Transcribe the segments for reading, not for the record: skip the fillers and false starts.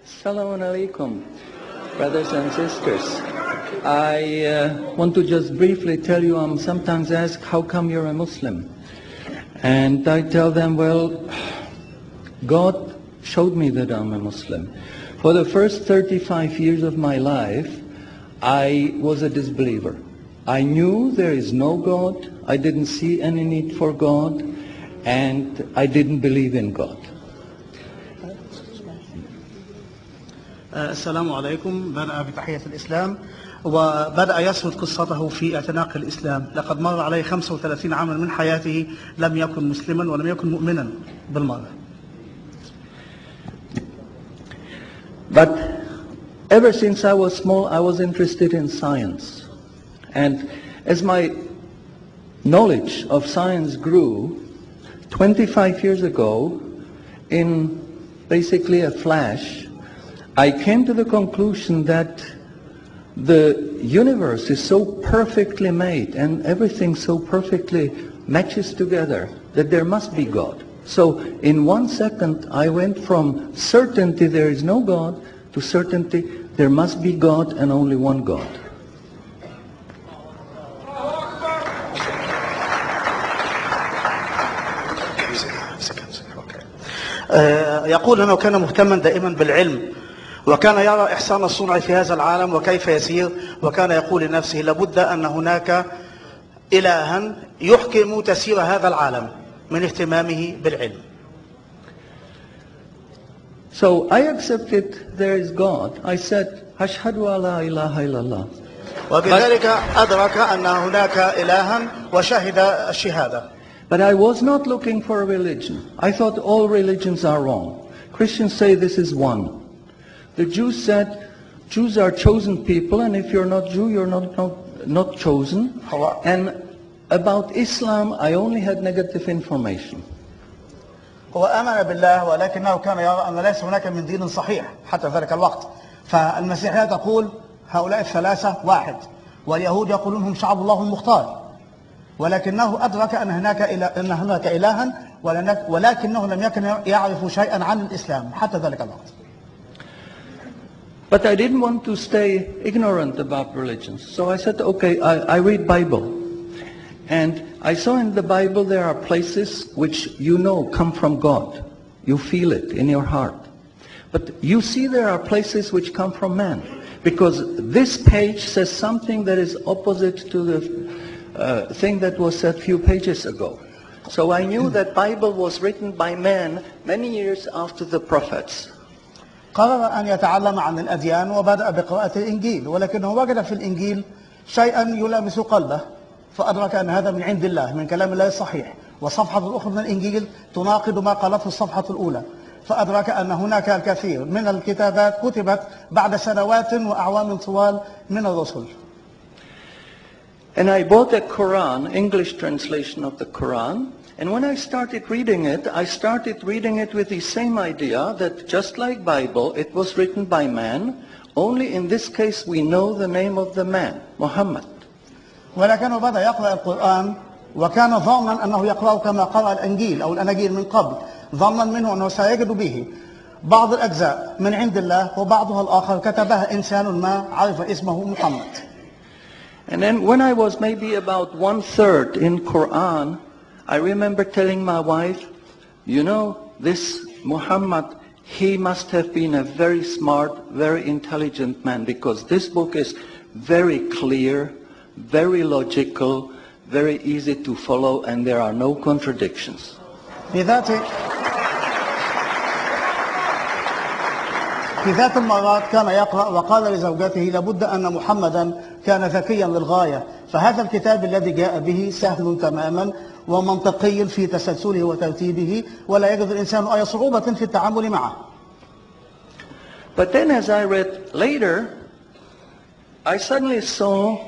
Assalamu alaikum, brothers and sisters. I want to just briefly tell you, I'm sometimes asked, how come you're a Muslim? And I tell them, well, God showed me that I'm a Muslim. For the first 35 years of my life, I was a disbeliever. I knew there is no God, I didn't see any need for God, and I didn't believe in God. السلام عليكم. بدأ بتحية الإسلام وبدأ يسرد قصته في اعتناق الإسلام. لقد مر عليه 35 عاما من حياته لم يكن مسلما ولم يكن مؤمنا بالمرة. But ever since I was small, I was interested in science. And as my knowledge of science grew, 25 years ago, in basically a flash, I came to the conclusion that the universe is so perfectly made and everything so perfectly matches together that there must be God. So in 1 second I went from certainty there is no God to certainty there must be God and only one God. يقول أنه كان مهتما دائما بالعلم وكان يرى إحسان الصنع في هذا العالم وكيف يسير وكان يقول لنفسه لابد أن هناك إلها يحكم تسير هذا العالم من اهتمامه بالعلم. So I accepted there is God. I said أشهد أن لا إله إلا الله. وبذلك أدرك أن هناك إلها وشهد الشهادة. But I was not looking for a religion. I thought all religions are wrong. Christians say this is one. The Jews said Jews are chosen people, and if you're not Jew, you're not chosen. And about Islam, I only had negative information. هو آمن بالله ولكنه كان يرى أن ليس هناك من دين صحيح حتى ذلك الوقت. فالمسيحية تقول هؤلاء الثلاثة واحد، واليهود يقولون هم شعب الله المختار. ولكنه أدرك أن هناك إلها ولكنه لم يكن يعرف شيئا عن الإسلام حتى ذلك الوقت. But I didn't want to stay ignorant about religions. So I said, okay, I read Bible. And I saw in the Bible there are places which you know come from God. You feel it in your heart. But you see there are places which come from man. Because this page says something that is opposite to the thing that was said a few pages ago. So I knew that Bible was written by man many years after the prophets. قرر أن يتعلم عن الأديان وبدأ بقراءة الإنجيل ولكنه وجد في الإنجيل شيئا يلامس قلبه فأدرك أن هذا من عند الله من كلام الله الصحيح والصفحة الأخرى من الإنجيل تناقض ما قالته الصفحة الأولى فأدرك أن هناك الكثير من الكتابات كتبت بعد سنوات وأعوام طوال من الرسل. And I bought a Quran, English translation of the Quran. And when I started reading it with the same idea that just like Bible, it was written by man. Only in this case we know the name of the man, Muhammad. ولكنه بدأ يقرأ القرآن وكان ظانا أنه يقرأ كما قرأ الإنجيل أو الأناجيل من قبل ظنا منه أنه سيجد به بعض الأجزاء من عند الله وبعضها الآخر كتبها إنسان ما عرف اسمه محمد. And then when I was maybe about 1/3 in Quran, I remember telling my wife, you know, this Muhammad, he must have been a very smart, very intelligent man because this book is very clear, very logical, very easy to follow, and there are no contradictions. في ذات المرات كان يقرأ وقال لزوجته لابد أن محمدا كان ذكيا للغاية فهذا الكتاب الذي جاء به سهل تماما ومنطقي في تسلسله وترتيبه ولا يجد الإنسان أي صعوبة في التعامل معه. But then as I read later, I suddenly saw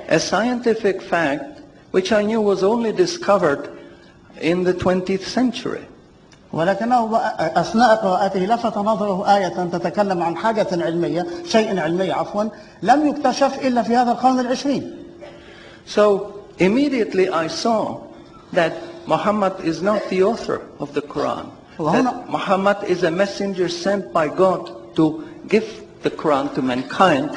a scientific fact which I knew was only discovered in the 20th century. ولكنه أثناء قراءته لفت نظره آية تتكلم عن حاجة علمية شيء علمي لم يكتشف إلا في هذا القرن العشرين. So immediately I saw that Muhammad is not the author of the Quran. That Muhammad is a messenger sent by God to give the Quran to mankind.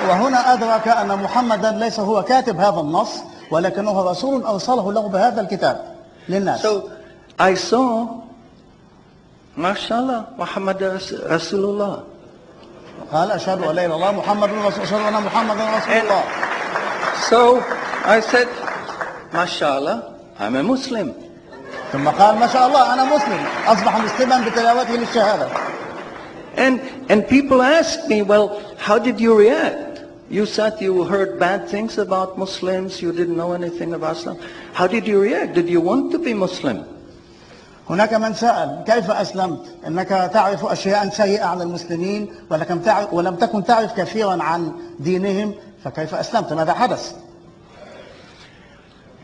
وهنا أدرك أن محمدا ليس هو كاتب هذا النص ولكنه رسول أوصله له بهذا الكتاب للناس. So I saw, mashallah, Muhammad Rasulullah. قال أشهد أن لا إله إلا الله محمد رسول أشهد أن محمدا رسول الله. So I said, mashallah, I'm a Muslim. ثم قال ما شاء الله أنا مسلم أصبح مسلما بتلاوته للشهادة. And people ask me, well, how did you react? You said you heard bad things about Muslims, you didn't know anything about Islam. How did you react? Did you want to be Muslim? هناك من سأل كيف أسلمت؟ إنك تعرف أشياء سيئة عن المسلمين ولم تكن تعرف كثيرا عن دينهم فكيف أسلمت؟ ماذا حدث؟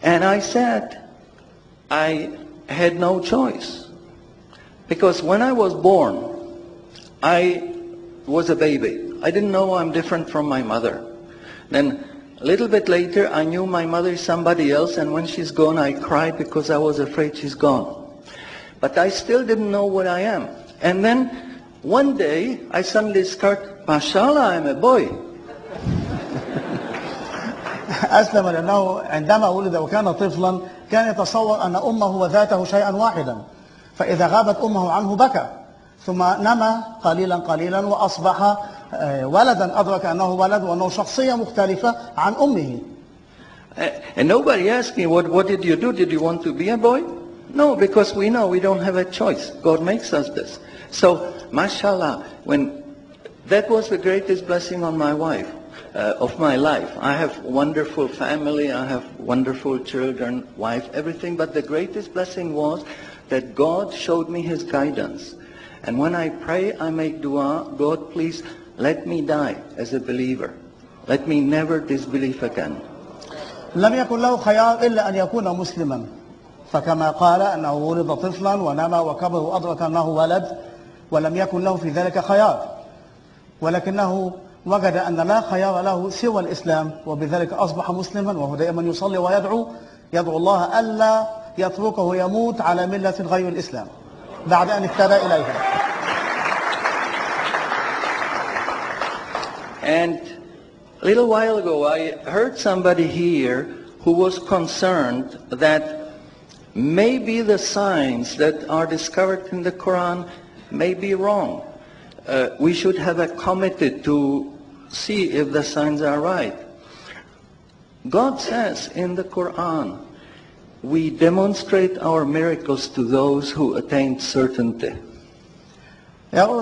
And I said, I had no choice. Because when I was born, I was a baby. I didn't know I'm different from my mother. Then a little bit later, I knew my mother is somebody else, and when she's gone, I cried because I was afraid she's gone. But I still didn't know what I am. And then one day, I suddenly discovered, mashallah, I'm a boy. أسلم لأنه عندما ولد وكان طفلا كان يتصور أن أمه وذاته شيئا واحدا فإذا غابت أمه عنه بكى ثم نمى قليلا قليلا وأصبح ولدا أدرك أنه ولد وأنه شخصية مختلفة عن أمه. And nobody asked me, what did you do? Did you want to be a boy? No, because we know we don't have a choice. God makes us this. So, mashallah, that was the greatest blessing on my wife. Of my life. I have wonderful family, I have wonderful children, wife, everything, but the greatest blessing was that God showed me His guidance. And when I pray, I make dua, God, please let me die as a believer. Let me never disbelieve again. لم يكن له خيار إلا أن يكون مسلما فكما قال أنه ولد طفلا ونمى وكبر وأدرك أنه ولد ولم يكن له في ذلك خيار ولكنه وجد أن لا خيار له سوى الإسلام وبذلك أصبح مسلما وهو دائما يصلي ويدعو الله ألا يتركه يموت على ملة غير الإسلام بعد أن اهتدى إليها. And a little while ago I heard somebody here who was concerned that maybe the signs that are discovered in the Quran may be wrong. We should have a committee to see if the signs are right. God says in the Quran, we demonstrate our miracles to those who attained certainty.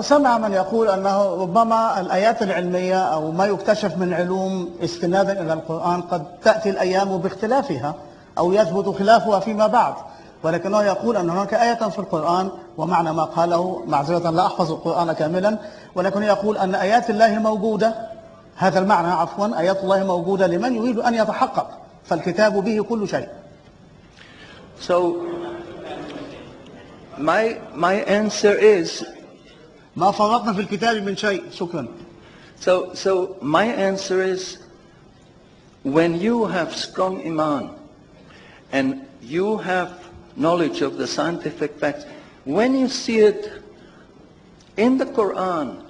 سمع من يقول أنه ربما الآيات العلمية أو ما يكتشف من علوم استنادا إلى القرآن قد تأتي الأيام باختلافها أو يثبت خلافها فيما بعد ولكنه يقول أن هناك آية في القرآن ومعنى ما قاله معذرة لا أحفظ القرآن كاملا ولكنه يقول أن آيات الله موجودة هذا المعنى عفوا آيات الله موجودة لمن يريد أن يتحقق فالكتاب به كل شيء. So my answer is ما فرطنا في الكتاب من شيء. شكرا. So my answer is when you have strong iman and you have knowledge of the scientific facts, when you see it in the Quran,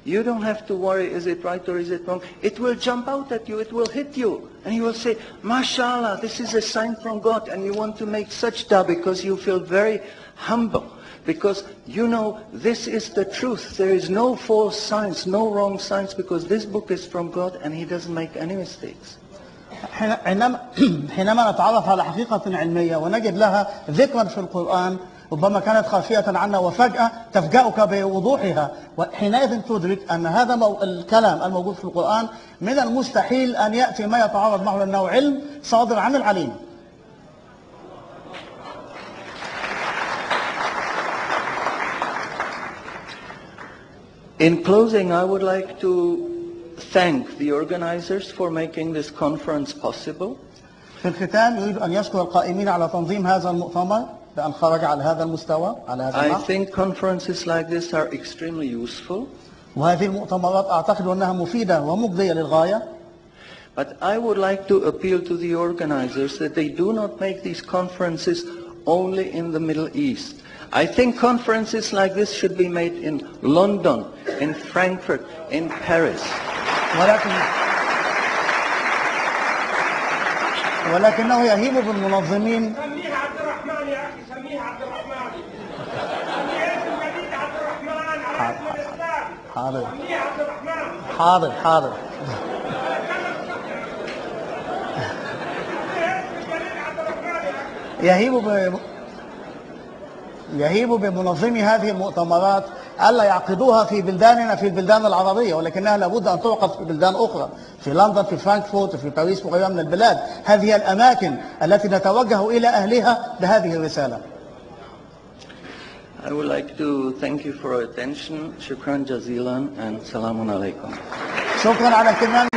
you don't have to worry, is it right or is it wrong? It will jump out at you, it will hit you. And you will say, mashallah, this is a sign from God. And you want to make sajda because you feel very humble. Because you know this is the truth. There is no false science, no wrong science, because this book is from God and He doesn't make any mistakes. حينما نتعرف على حقيقة علمية ونجد لها ذكرا في القرآن ربما كانت خافية عنا وفجأة تفجأك بوضوحها وحينئذ تدرك أن هذا الكلام الموجود في القرآن من المستحيل أن يأتي ما يتعارض معه لأنه علم صادر عن العليم. In closing, I would like to thank the organizers for making this conference possible. في الختام يريد أن يشكر القائمين على تنظيم هذا المؤتمر بأن خرج على هذا المستوى على هذا I النحو. think conferences like this are extremely useful. وهذه المؤتمرات أعتقد أنها مفيدة ومجدية للغاية. But I would like to appeal to the organizers that they do not make these conferences only in the Middle East. I think conferences like this should be made in London, in Frankfurt, in Paris. ولكنه يهيب بالمنظمين. سميه عبد الرحمن يا اخي، سميه عبد الرحمن. سميه اسم جديد عبد الرحمن على اسم الاسلام. حاضر. سميه عبد الرحمن. حاضر حاضر. يهيب بمنظمي هذه المؤتمرات ألا يعقدوها في بلداننا، في البلدان العربية، ولكنها لابد أن تعقد في بلدان أخرى، في لندن، في فرانكفورت، في باريس وغيرها من البلاد. هذه الأماكن التي نتوجه إلى أهلها بهذه الرسالة. I would like to thank you for your attention. Shukran jazilan and salamun alaikum. شكرا على اهتمامكم.